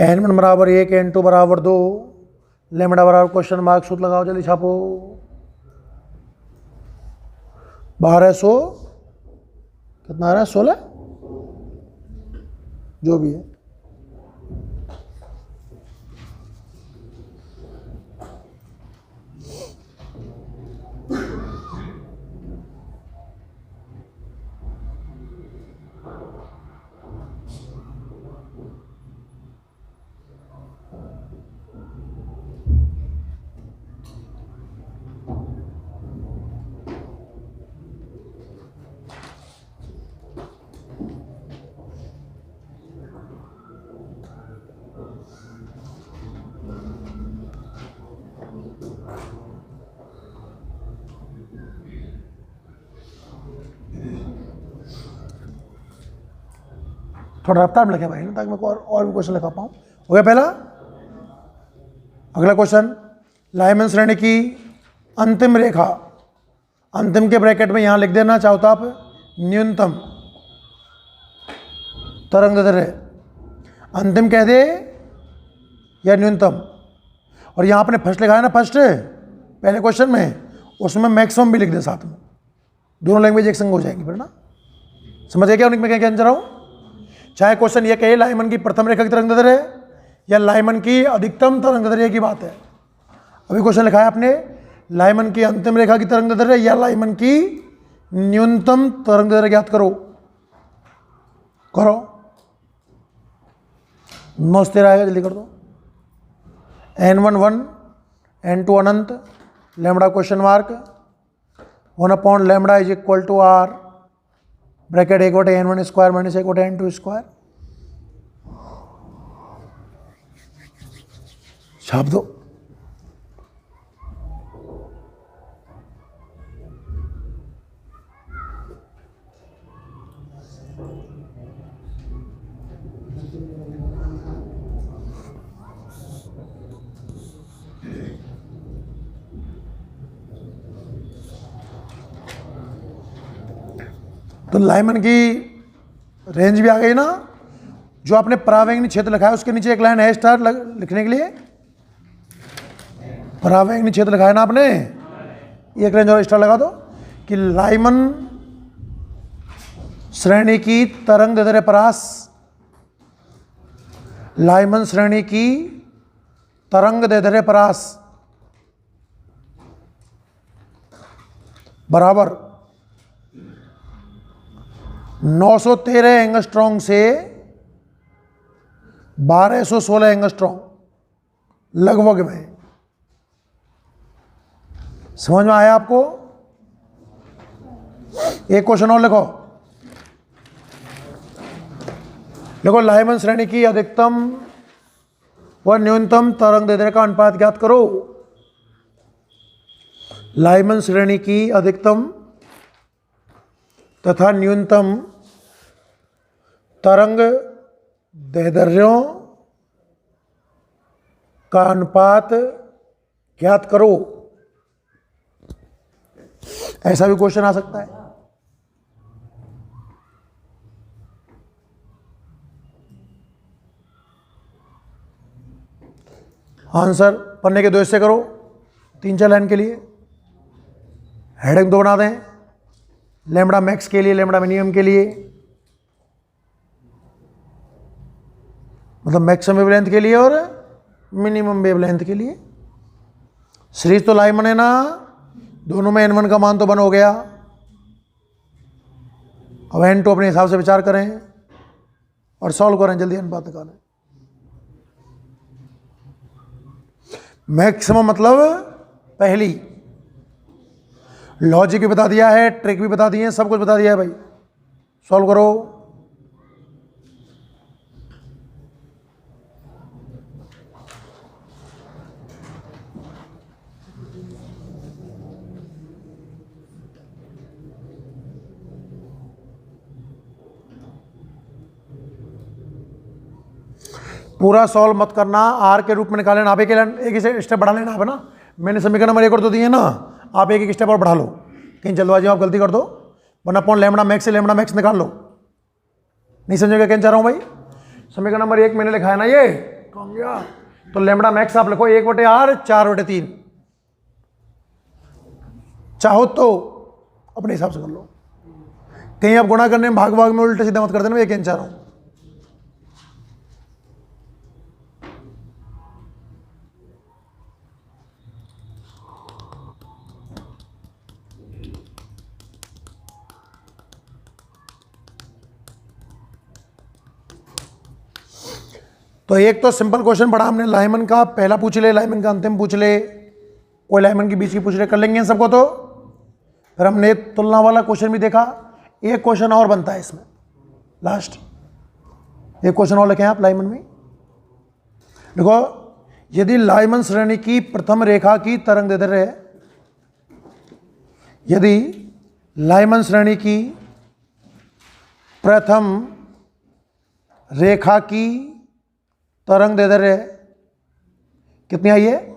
n1 बराबर 1, n2 बराबर 2, लैम्बडा बराबर क्वेश्चन मार्क, सूत्र लगाओ, जल्दी छापो। 1200 कितना आ रहा है? 16 जो भी है। थोड़ा रफ्तार में लिखे भाई ना, ताकि मैं और भी क्वेश्चन लिखा पाऊँ हो गया पहला। अगला क्वेश्चन, लाइमन श्रेणी की अंतिम रेखा, अंतिम के ब्रैकेट में यहां लिख देना चाहो तो आप न्यूनतम तरंग दैर्ध्य, अंतिम कह दे या न्यूनतम, और यहां आपने फर्स्ट लिखा है ना, फर्स्ट पहले क्वेश्चन में, उसमें मैक्सिमम भी लिख दे साथ में, दोनों लैंग्वेज एक संग हो जाएंगी फिर ना। समझ क्या उनमें क्या कहना चाह रहा हूं? चाहे क्वेश्चन ये कहे लाइमन की प्रथम रेखा की तरंग दैर्ध्य है या लाइमन की अधिकतम तरंग दैर्ध्य की बात है। अभी क्वेश्चन लिखा है आपने लाइमन की अंतिम रेखा की तरंग दैर्ध्य या लाइमन की न्यूनतम तरंग दैर्ध्य ज्ञात करो। करो, 9 से 13 आएगा, जल्दी कर दो। n1 1, n2 अनंत, lambda question mark, 1 lambda is equal to r bracket 1/n1 square minus 1/n2 square. छाप दो। तो लाइमन की रेंज भी आ गई ना। जो आपने परावैंगनी क्षेत्र लिखा है उसके नीचे एक लाइन है स्टार लिखने के लिए, परावैंगनी क्षेत्र लिखा है ना आपने, एक रेंज और स्टार लगा दो कि लाइमन श्रेणी की तरंग दैर्ध्य परास, लाइमन श्रेणी की तरंग दैर्ध्य परास बराबर 913 एंगस्ट्रॉन्ग से 1216 एंगस्ट्रॉन्ग लगभग में। समझ में आया आपको? एक क्वेश्चन और लिखो। देखो, लाइमन श्रेणी की अधिकतम व न्यूनतम तरंग दैर्ध्य का अनुपात ज्ञात करो। लाइमन श्रेणी की अधिकतम तथा न्यूनतम तरंग दैर्ध्यों का अनुपात ज्ञात करो। ऐसा भी क्वेश्चन आ सकता है। आंसर पन्ने के 2 हिस्से करो, 3-4 लाइन के लिए। हेडिंग 2 बना दें, लैम्बडा मैक्स के लिए, लैम्बडा मिनिमम के लिए, मतलब मैक्सिमम वेवलेंथ के लिए और मिनिमम वेवलेंथ के लिए। सीरीज तो लाइमन है ना, दोनों में n1 का मान तो 1 हो गया। अब n2 अपने हिसाब से विचार करें और सॉल्व करें, जल्दी अनुपात निकालें। मैक्सिमम मतलब पहली, लॉजिक भी बता दिया है, ट्रिक भी बता दिए हैं, सब कुछ बता दिया है भाई। सॉल्व करो। पूरा सॉल्व मत करना, आर के रूप में निकाल लेना। आप एक स्टेप बढ़ा लेना, आप है ना। मैंने समीकरण नंबर 1 और 2 दिए ना, आप एक स्टेप और बढ़ा लो। कहीं जल्दबाजी में आप गलती कर दो, 1 लैम्बडा मैक्स से लैम्बडा मैक्स निकाल लो। नहीं समझेगा क्या चाह रहा हूँ भाई? समीकरण नंबर 1 मैंने लिखा है ना, ये कौन गया, तो लैम्बडा मैक्स आप लिखो 1/r 4/3। चाहो तो अपने हिसाब से कर लो, कहीं आप गुणा करने में भाग भाग में उल्टे सीधा मत कर देना। मैं ये कहना चाह रहा हूँ। तो एक तो सिंपल क्वेश्चन पढ़ा हमने, लाइमन का पहला पूछ ले, लाइमन का अंतिम पूछ ले, कोई लाइमन के बीच की पूछ ले, कर लेंगे सबको। तो फिर हमने तुलना वाला क्वेश्चन भी देखा। एक क्वेश्चन और बनता है इसमें, लास्ट एक क्वेश्चन और लिखे आप लाइमन में। देखो, यदि लाइमन श्रेणी की प्रथम रेखा की तरंग दैर्ध्य है, यदि लाइमन श्रेणी की प्रथम रेखा की तरंग दैर्ध्य कितनी आई है?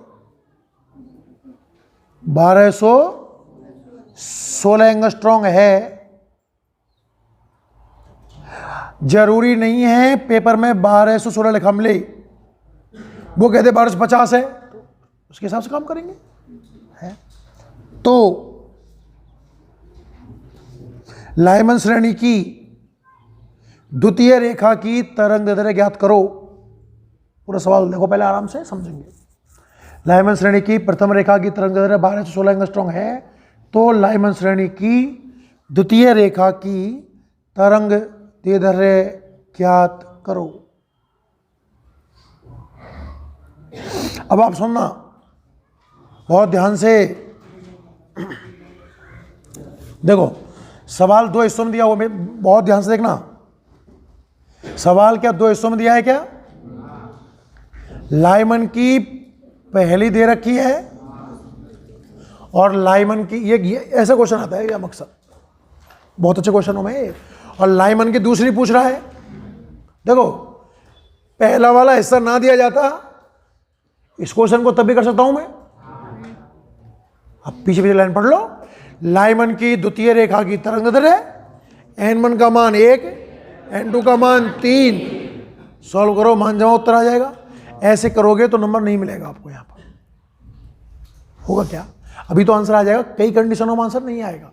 1216 एंगस्ट्रॉन्ग है। जरूरी नहीं है पेपर में 1216 लिखा मिले, वो कहते 1250 है, तो उसके हिसाब से काम करेंगे है। तो लाइमन श्रेणी की द्वितीय रेखा की तरंग दैर्ध्य ज्ञात करो। पूरा सवाल देखो पहले, आराम से समझेंगे। लाइमन श्रेणी की प्रथम रेखा की तरंग दैर्ध्य 1216 एंगस्ट्रॉन्ग है, तो लाइमन श्रेणी की द्वितीय रेखा की तरंग दैर्ध्य ज्ञात करो। अब आप सुनना बहुत ध्यान से, देखो सवाल दो हिस्सों में दिया हुआ, बहुत ध्यान से देखना। सवाल क्या दो हिस्सों में दिया है? क्या लाइमन की पहली दे रखी है और लाइमन की ये ऐसा क्वेश्चन आता है, या मकसद बहुत अच्छे क्वेश्चनों में, और लाइमन की दूसरी पूछ रहा है। देखो पहला वाला हिस्सा ना दिया जाता, इस क्वेश्चन को तब भी कर सकता हूं मैं। अब पीछे पीछे लाइन पढ़ लो। लाइमन की द्वितीय रेखा की तरंग दैर्ध्य n1 का मान 1, n2 का मान 3, सॉल्व करो, मान जमा उत्तर आ जाएगा। ऐसे करोगे तो नंबर नहीं मिलेगा आपको। यहां पर होगा क्या? अभी तो आंसर आ जाएगा, कई कंडीशनों में आंसर नहीं आएगा।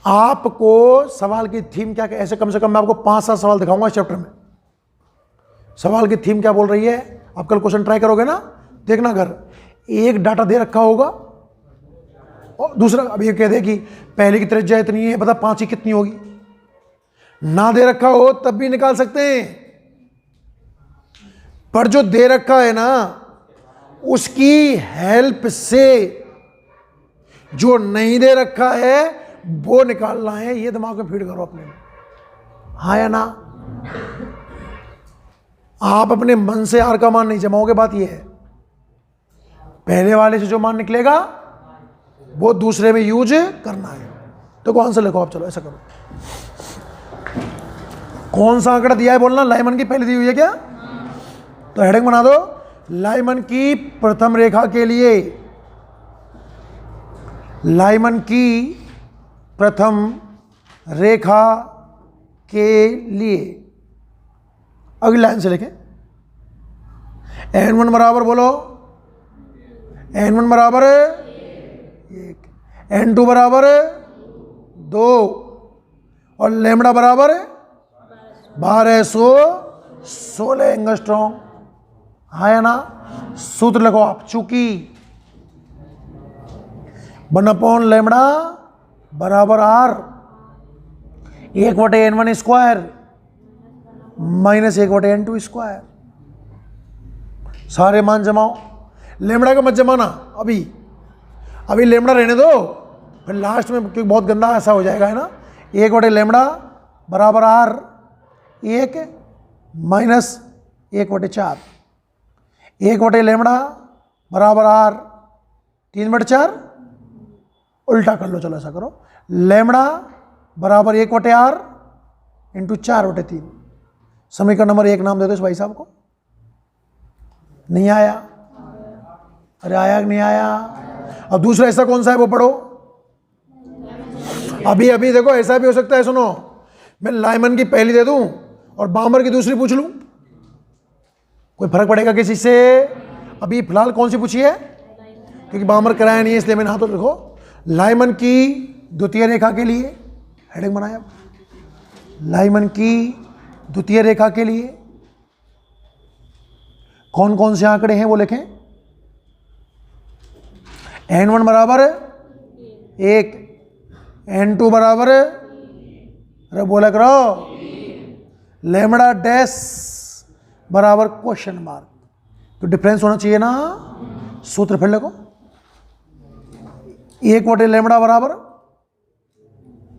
आपको सवाल की थीम क्या, ऐसे कम से कम मैं आपको 5-7 सवाल दिखाऊंगा इस चैप्टर में। सवाल की थीम क्या बोल रही है, आप कल क्वेश्चन ट्राई करोगे ना, देखना घर। एक डाटा दे रखा होगा और दूसरा अभी कह दे कि पहले की त्रिज्या इतनी है, बता 5 की कितनी होगी। ना दे रखा हो तब भी निकाल सकते हैं, पर जो दे रखा है ना उसकी हेल्प से जो नहीं दे रखा है वो निकालना है। ये दिमाग में फीड करो अपने में, हाँ या ना। आप अपने मन से आर का मान नहीं जमाओगे। बात ये है, पहले वाले से जो मान निकलेगा वो दूसरे में यूज करना है। तो कौन सा लिखो आप, चलो ऐसा करो। कौन सा आंकड़ा दिया है बोलना, लाइमन की पहले दी हुई है क्या? तो हेडिंग बना दो, लाइमन की प्रथम रेखा के लिए, लाइमन की प्रथम रेखा के लिए। अगली लाइन से लिखें, n1 बराबर बोलो, n1 बराबर 1, n2 बराबर 2 और लेमड़ा बराबर 1216 एंगस्ट्रॉम। हाँ या ना? सूत्र लिखो आप, चूंकि 1/λ बराबर r 1/n1 square minus 1/n2 square. सारे मान जमाओ, लेमड़ा का मत जमाना अभी लेमड़ा रहने दो, फिर लास्ट में क्योंकि बहुत गंदा ऐसा हो जाएगा है ना। 1/λ बराबर r 1 माइनस 1/4, 1/λ बराबर r 3/4, उल्टा कर लो। चलो ऐसा करो, लेमड़ा बराबर 1/r इंटू 4/3। समीकरण नंबर 1 नाम दे दो इस भाई साहब को। नहीं आया? अरे आया कि नहीं आया? अब दूसरा हिस्सा कौन सा है वो पढ़ो। अभी देखो ऐसा भी हो सकता है, सुनो, मैं लाइमन की पहली दे दूं और बामर की दूसरी पूछ लूं, कोई फर्क पड़ेगा किसी से? अभी फिलहाल कौन सी पूछी है, क्योंकि बामर कराया नहीं है इसलिए मैंने हाथों लिखो। लाइमन की द्वितीय रेखा के लिए हेडिंग बनाया, लाइमन की द्वितीय रेखा के लिए कौन कौन से आंकड़े हैं वो लिखें। n1 बराबर 1, n2 बराबर, अरे बोला करो, लेमड़ा डैश बराबर क्वेश्चन मार्क, तो डिफरेंस होना चाहिए ना। सूत्र फिर लिखो, 1/λ बराबर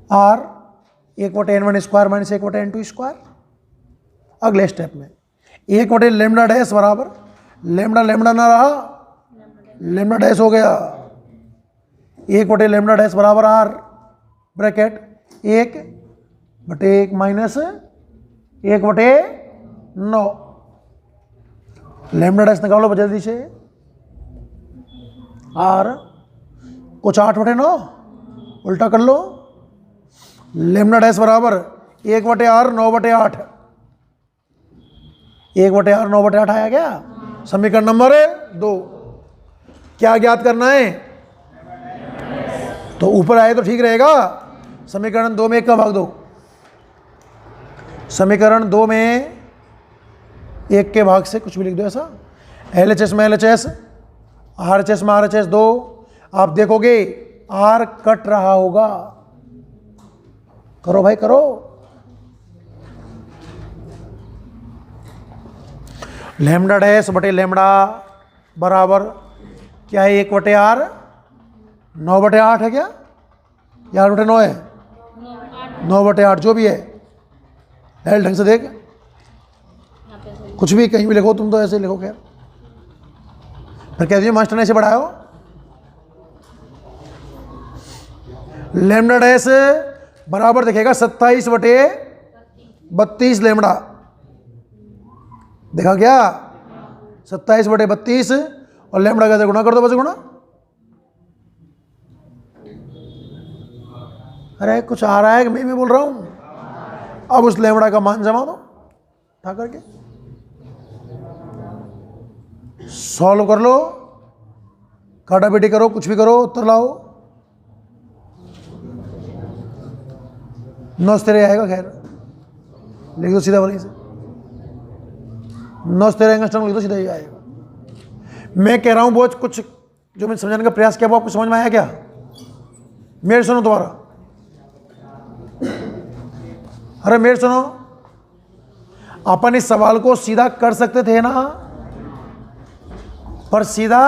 r 1/n1 square minus 1/n2 square. अगले स्टेप में 1/λ डैश बराबर, लेमड़ा ना रहा, लेमड़ा डैश हो गया, 1/λ डैश बराबर r bracket 1/1 minus 1/9 lambda dash निकालो जल्दी से। आर कुछ 8/9 उल्टा कर लो। लेमडा डैश बराबर 1/r 9/8। 1/r 9/8 आया क्या? समीकरण नंबर 2। क्या ज्ञात करना है? तो ऊपर आए तो ठीक रहेगा। समीकरण 2 में 1 का भाग दो। समीकरण 2 में 1 के भाग से कुछ भी लिख दो ऐसा। LHS में LHS, RHS में RHS 2। आप देखोगे R कट रहा होगा। करो भाई करो। लैम्डा डैश बटे लैम्डा बराबर क्या है? 1/r 9/8 है क्या? या 8/9 है? 9/8 जो भी है। एल ढंग से देख, कुछ भी कहीं भी लिखो, तुम तो ऐसे लिखो। खैर फिर कह दीजिए मास्टर ने ऐसे बढ़ाया हो। लैम्डा डैश बराबर दिखेगा 27/32 लैम्डा। देखा क्या? 27/32 और लैम्डा कैसे गुणा कर दो? बस गुणा। अरे कुछ आ रहा है कि मैं बोल रहा हूं? अब उस लैम्डा का मान जमा दो उठा करके, सॉल्व कर लो, काटापीटी करो, कुछ भी करो, उत्तर लाओ। 9 तेरे आएगा। खैर लिख दो सीधा वहीं से। 9 तेरे एंगस्ट्रॉम लिख दो, सीधा ही आएगा। मैं कह रहा हूं बहुत कुछ जो मैं समझाने का प्रयास किया वो आपको समझ में आया क्या? मेरे सुनो दोबारा। अरे मेरे सुनो, अपन इस सवाल को सीधा कर सकते थे ना, पर सीधा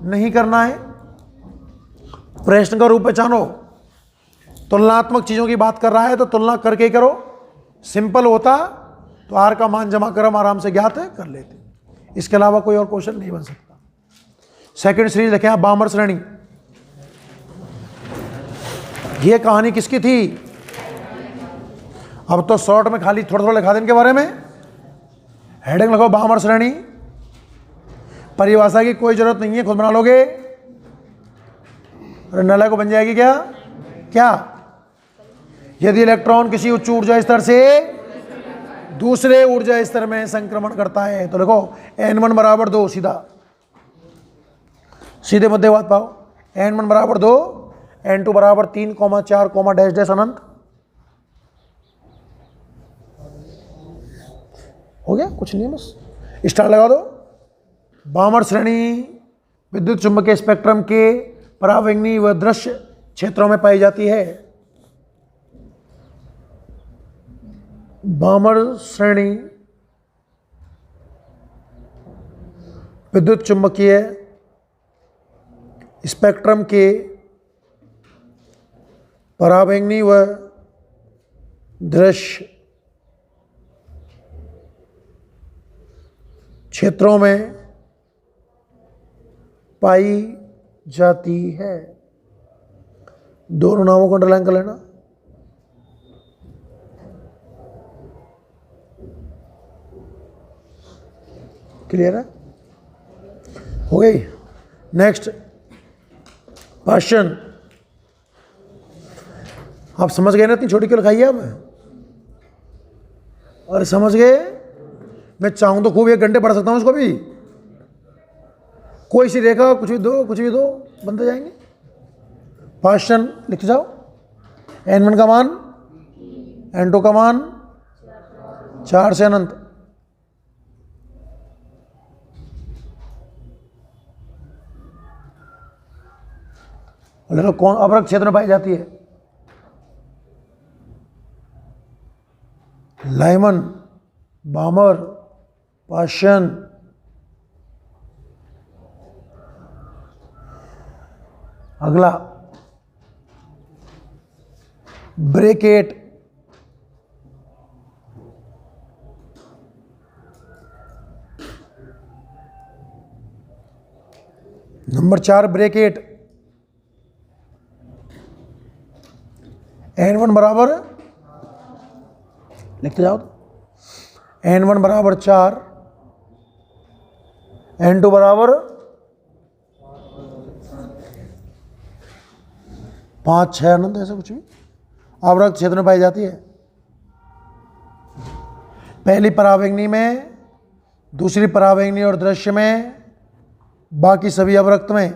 नहीं करना है। प्रश्न का रूप पहचानो। तुलनात्मक चीजों की बात कर रहा है तो तुलना करके ही करो। सिंपल होता तो आर का मान जमा कर हम आराम से ज्ञात कर लेते। इसके अलावा कोई और क्वेश्चन नहीं बन सकता। सेकंड सीरीज लिखे आप, बामर श्रेणी। ये कहानी किसकी थी? अब तो शॉर्ट में खाली थोड़ा थोड़ा लिखा दें इनके बारे में। हेडिंग लिखो बामर श्रेणी। परिभाषा की कोई जरूरत नहीं है, खुद बना लोगे। नला को बन जाएगी क्या? क्या? यदि इलेक्ट्रॉन किसी उच्च ऊर्जा स्तर से दूसरे ऊर्जा स्तर में संक्रमण करता है तो लिखो N1 बराबर 2। सीधे मुद्दे बात पाओ। N1 बराबर 2, N2 बराबर 3, 4, डैश डैश अनंत। हो गया? कुछ नहीं, बस स्टार लगा दो। बामर श्रेणी विद्युत चुंबकीय स्पेक्ट्रम के परावैंगनी व दृश्य क्षेत्रों में पाई जाती है। बामर श्रेणी विद्युत चुंबकीय स्पेक्ट्रम के परावैंगनी व दृश्य क्षेत्रों में पाई जाती है। दोनों नामों को अंडरलाइन कर लेना। क्लियर है? हो गई। Next question. आप समझ गए ना? इतनी छोटी क्यों लिखाई है अब? और समझ गए? मैं चाहूं तो खूब 1 घंटे पढ़ सकता हूं उसको भी। कोई सी रेखा कुछ भी दो, कुछ भी दो, बनते जाएंगे। क्वेश्चन लिखते जाओ। N1 का मान, N2 का मान 4 से अनंत। कौन अवरक्त क्षेत्र में पाई जाती है? लाइमन, बामर, पाशन, अगला ब्रेकेट, नंबर 4 ब्रेकेट। N1 बराबर लिखते जाओ। N1 बराबर 4, N2 बराबर 5, 6 अनंत, ऐसा कुछ भी अवरक्त क्षेत्र में पाई जाती है। पहली परावैंगनी में, दूसरी परावैंगनी और दृश्य में, बाकी सभी अवरक्त में।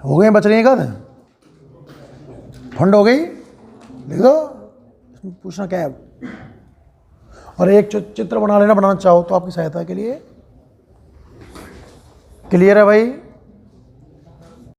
हो गए, बच रही है कद फंड हो गई, लिख दो। इसमें पूछना क्या है अब? और एक चित्र बना लेना, बनाना चाहो तो आपकी सहायता के लिए। क्लियर है भाई?